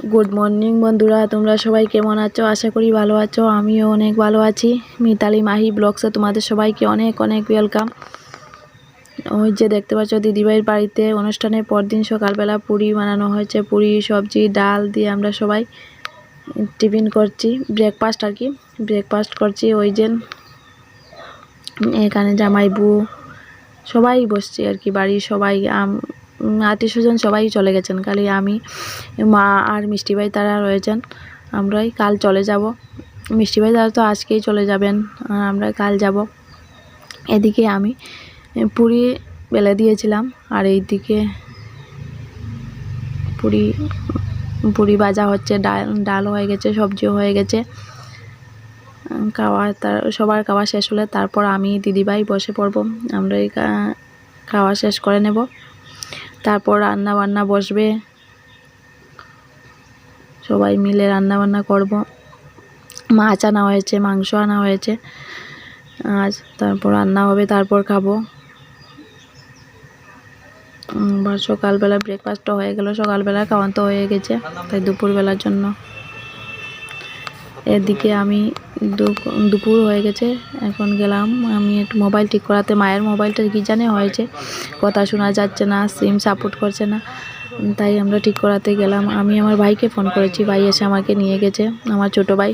Good morning বন্ধুরা, তোমরা সবাই কেমন আছো? আশা করি ভালো আছো। আমিও অনেক ভালো আছি। মিতালি মাহি ব্লগসে তোমাদের সবাইকে অনেক অনেক ওয়েলকাম। ওই যে দেখতে পাচ্ছ দিদিভাইয়ের বাড়িতে অনুষ্ঠানের পরদিন সকালবেলা পুরি বানানো হয়েছে। পুরি, সবজি, ডাল দিয়ে আমরা সবাই টিফিন করছি, ব্রেকফাস্ট আর কি, ব্রেকফাস্ট করছি। ওই যে এখানে জামাইবু সবাই বসছে আর কি, বাড়ির সবাই, আত্মীয় স্বজন সবাই চলে গেছেন, খালি আমি, মা আর মিষ্টি ভাই তারা রয়েছেন। আমরাই কাল চলে যাব। মিষ্টি ভাই তারা তো আজকেই চলে যাবেন, আর আমরা কাল যাব। এদিকে আমি পুরি বেলে দিয়েছিলাম, আর এইদিকে পুরি ভাজা হচ্ছে, ডাল হয়ে গেছে, সবজিও হয়ে গেছে। সবার খাওয়া শেষ হলে তারপর আমি দিদিভাই বসে পড়ব। আমরা এই খাওয়া শেষ করে নেব, তারপর রান্না বান্না বসবে, সবাই মিলে রান্না বান্না করব। মাছ আনা হয়েছে, মাংস আনা হয়েছে আজ, তারপর রান্না হবে, তারপর খাবো। সকালবেলা ব্রেকফাস্টও হয়ে গেল, সকালবেলা খাওয়া তো হয়ে গেছে, তাই দুপুরবেলার জন্য। এদিকে আমি দুপুর হয়ে গেছে, এখন গেলাম আমি একটু মোবাইল ঠিক করাতে। মায়ের মোবাইলটা কি জানে হয়েছে, কথা শোনা যাচ্ছে না, সিম সাপোর্ট করছে না, তাই আমরা ঠিক করাতে গেলাম। আমি আমার ভাইকে ফোন করেছি, ভাই এসে আমাকে নিয়ে গেছে, আমার ছোটো ভাই।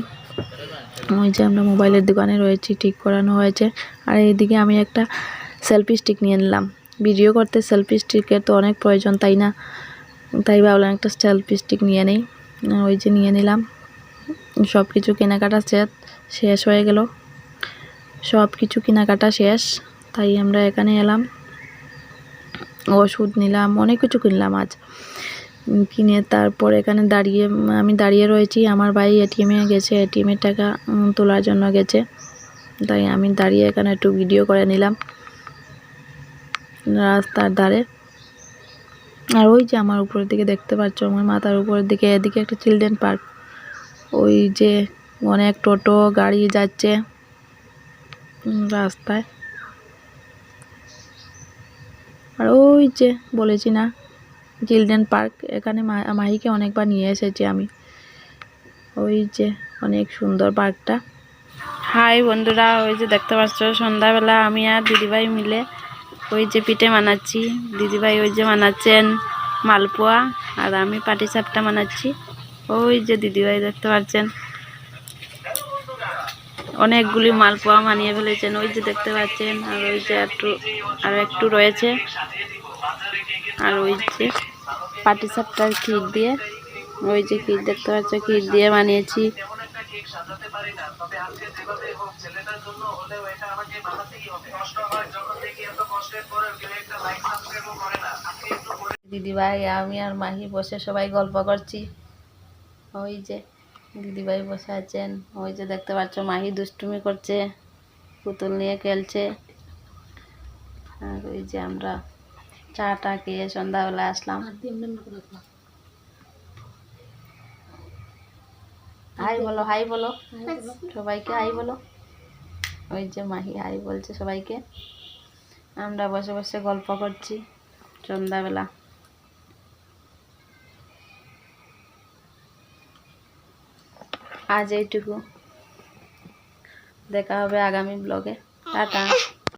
ওই যে আমরা মোবাইলের দোকানে রয়েছি, ঠিক করানো হয়েছে। আর এইদিকে আমি একটা সেলফি স্টিক নিয়ে নিলাম। ভিডিও করতে সেলফি স্টিকের তো অনেক প্রয়োজন, তাই না? তাই ভাবলাম একটা সেলফি স্টিক নিয়ে নেই। ওই যে নিয়ে নিলাম। সব কিছু কেনাকাটা শেষ হয়ে গেল, সব কিছু কেনাকাটা শেষ, তাই আমরা এখানে এলাম। ওষুধ নিলাম, অনেক কিছু কিনলাম আজ। কিনে তারপর এখানে আমি দাঁড়িয়ে রয়েছি। আমার ভাই এটিএমে গেছে, এটিএমের টাকা তোলার জন্য গেছে, তাই আমি দাঁড়িয়ে এখানে একটু ভিডিও করে নিলাম রাস্তার ধারে। আর ওই যে আমার উপরের দিকে দেখতে পাচ্ছ, আমার মাথার উপরের দিকে, এদিকে একটা চিলড্রেন পার্ক। ওই যে অনেক টোটো গাড়ি যাচ্ছে রাস্তায়। আর ওই যে বলেছি না, চিলড্রেন পার্ক, এখানে মাহিকে অনেকবার নিয়ে এসেছি আমি। ওই যে অনেক সুন্দর পার্কটা। হাই বন্ধুরা, ওই যে দেখতে পাচ্ছ সন্ধ্যাবেলা আমি আর দিদিভাই মিলে ওই যে পিঠে বানাচ্ছি। দিদিভাই ওই যে বানাচ্ছেন মালপোয়া, আর আমি পাটিসাপটা বানাচ্ছি। ওই যে দিদিভাই দেখতে পাচ্ছেন অনেকগুলি মালপোয়া বানিয়ে ফেলেছেন, ওই যে দেখতে পাচ্ছেন। আর ওই যে একটু রয়েছে, আর ওই যে পাটিসাপটার ক্ষীর দিয়ে, ওই যে ক্ষীর দেখতে পাচ্ছ, ক্ষীর দিয়ে বানিয়েছি। দিদিভাই, আমি আর মাহি বসে সবাই গল্প করছি। ওই যে দিদিভাই বসে আছেন, ওই যে দেখতে পাচ্ছ মাহি দুষ্টুমি করছে, পুতুল নিয়ে খেলছে। আর ওই যে আমরা চাটা খেয়ে সন্ধ্যাবেলা আসলাম। হাই বলো, হাই বলো, সবাইকে হাই বলো। ওই যে মাহি হাই বলছে সবাইকে। আমরা বসে বসে গল্প করছি সন্ধ্যাবেলা। আজ এইটুকু, দেখা হবে আগামী ব্লগে। টাটা।